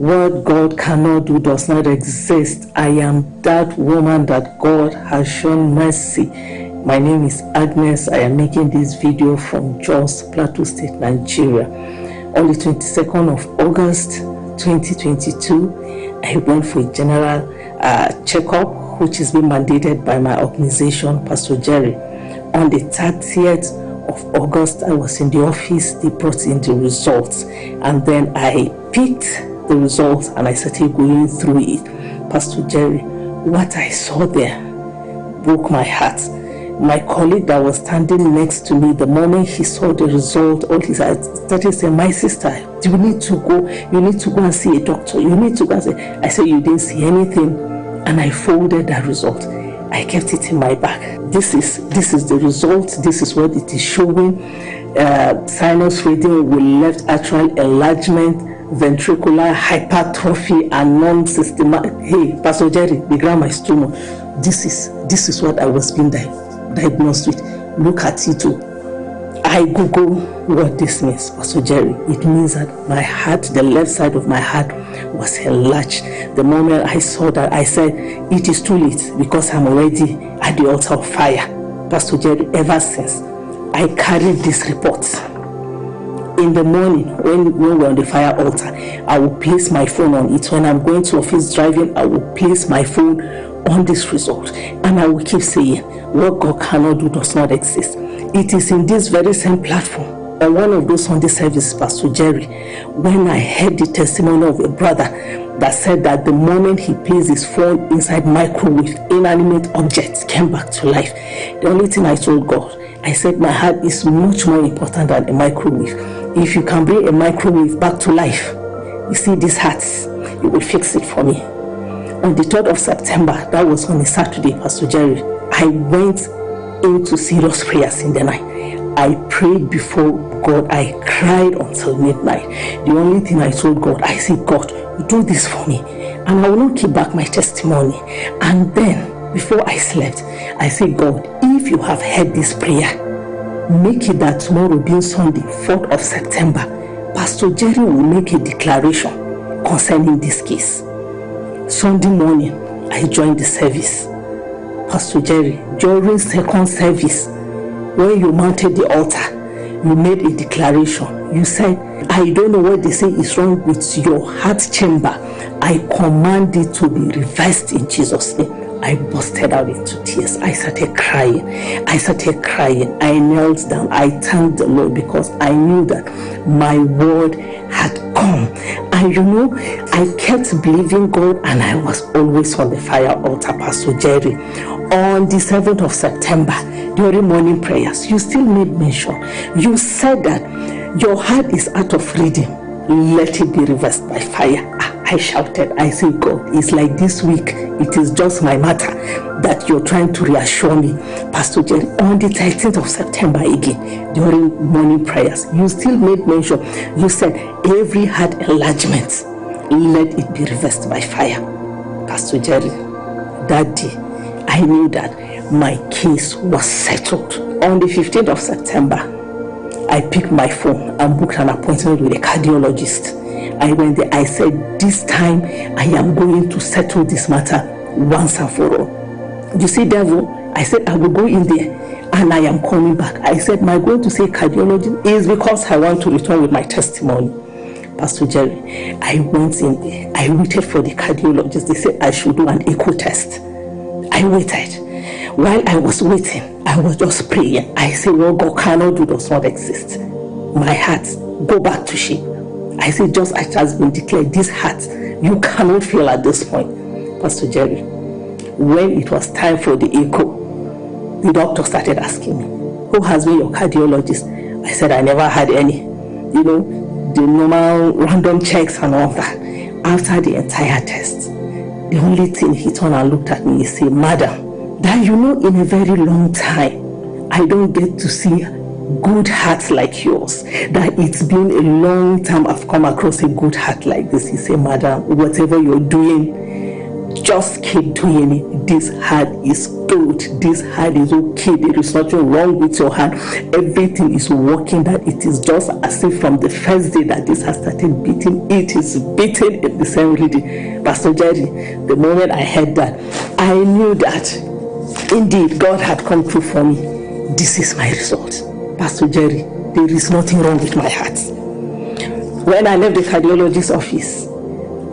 What God cannot do does not exist. I am that woman that God has shown mercy. My name is Agnes. I am making this video from Jos, Plateau State, Nigeria. On the 22nd of August 2022, I went for a general checkup, which is being mandated by my organization, Pastor Jerry. On the 30th of August, I was in the office. They brought in the results, and then I picked the results and I started going through it. Pastor Jerry, what I saw there broke my heart. My colleague that was standing next to me, the moment he saw the result, all his eyes started saying, "My sister, you need to go and see a doctor. You need to go and see." I said, "You didn't see anything," and I folded that result. I kept it in my bag. This is the result. This is what it is showing. Sinus reading with left atrial enlargement, ventricular hypertrophy, and non-systematic. Hey, Pastor Jerry, the grandma is tumor. This is what I was being diagnosed with. Look at it too. I Google what this means, Pastor Jerry. It means that my heart, the left side of my heart, was enlarged. The moment I saw that, I said, it is too late because I'm already at the altar of fire. Pastor Jerry, ever since, I carried this report. In the morning, when we're on the fire altar, I will place my phone on it. When I'm going to office driving, I will place my phone on this result. And I will keep saying, what God cannot do does not exist. It is in this very same platform, on one of those Sunday services, Pastor Jerry, when I heard the testimony of a brother that said that the moment he placed his phone inside microwave, inanimate objects came back to life. The only thing I told God, I said, my heart is much more important than a microwave. If you can bring a microwave back to life, you see these hearts, you will fix it for me. On the 3rd of September, that was on a Saturday, Pastor Jerry, I went into serious prayers in the night. I prayed before God. I cried until midnight. The only thing I told God, I said, God, do this for me, and I will not keep back my testimony. And then, before I slept, I said, God, if you have heard this prayer, make it that tomorrow being Sunday, 4th of September, Pastor Jerry will make a declaration concerning this case. Sunday morning, I joined the service. Pastor Jerry, during second service, when you mounted the altar, you made a declaration. You said, I don't know what they say is wrong with your heart chamber. I command it to be reversed in Jesus' name. I busted out into tears. I started crying. I knelt down. I thanked the Lord because I knew that my word had come. And you know, I kept believing God, and I was always on the fire altar, Pastor Jerry. On the 7th of September, during morning prayers, you still made mention. You said that your heart is out of reading. Let it be reversed by fire. I shouted. I said, God, it's like this week. It is just my matter that you're trying to reassure me. Pastor Jerry, on the 13th of September again, during morning prayers, you still made mention. You said, every heart enlargement, let it be reversed by fire. Pastor Jerry, that day, I knew that my case was settled. On the 15th of September, I picked my phone and booked an appointment with a cardiologist. I went there. I said, this time I am going to settle this matter once and for all. You see, devil, I said, I will go in there and I am coming back. I said, my going to say cardiologist is because I want to return with my testimony. Pastor Jerry, I went in there. I waited for the cardiologist. They said I should do an echo test. I waited. While I was waiting, I was just praying. I said, what God cannot do does not exist. My heart, go back to shape. I said, just as it has been declared, this heart, you cannot feel at this point. Pastor Jerry, when it was time for the echo, the doctor started asking me, who has been your cardiologist? I said, I never had any. You know, the normal random checks and all that. After the entire test, the only thing he turned and looked at me, he said, Madam, that you know, in a very long time, I don't get to see good hearts like yours. That it's been a long time I've come across a good heart like this. He said, Madam, whatever you're doing, just keep doing it. This hand is good. This hand is okay. There is nothing wrong with your hand. Everything is working. That it is just as if from the first day that this has started beating, it is beating in the same rhythm. Pastor Jerry, the moment I heard that, I knew that indeed God had come through for me. This is my result. Pastor Jerry, there is nothing wrong with my heart. When I left the cardiologist's office,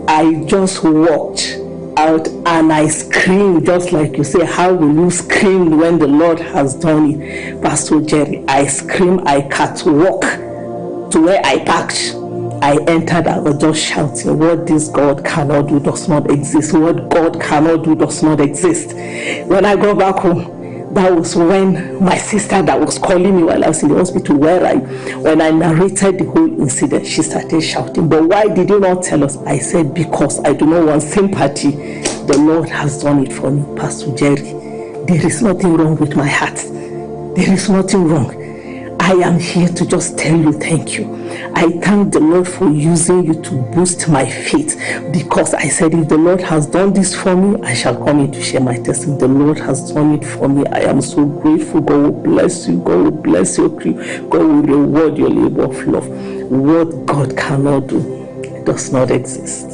I just walked out and I screamed, just like you say, how will you scream when the Lord has done it? Pastor Jerry, I screamed, I catwalk to where I parked. I entered, I was just shouting, what this God cannot do does not exist. What God cannot do does not exist. When I got back home, that was when my sister that was calling me while I was in the hospital, when I narrated the whole incident, she started shouting, but why did you not tell us? I said, because I do not want sympathy. The Lord has done it for me. Pastor Jerry, there is nothing wrong with my heart. There is nothing wrong. I am here to just tell you thank you. I thank the Lord for using you to boost my faith, because I said, if the Lord has done this for me, I shall come in to share my testimony. The Lord has done it for me. I am so grateful. God will bless you. God will bless your crew. God will reward your labor of love. What God cannot do does not exist.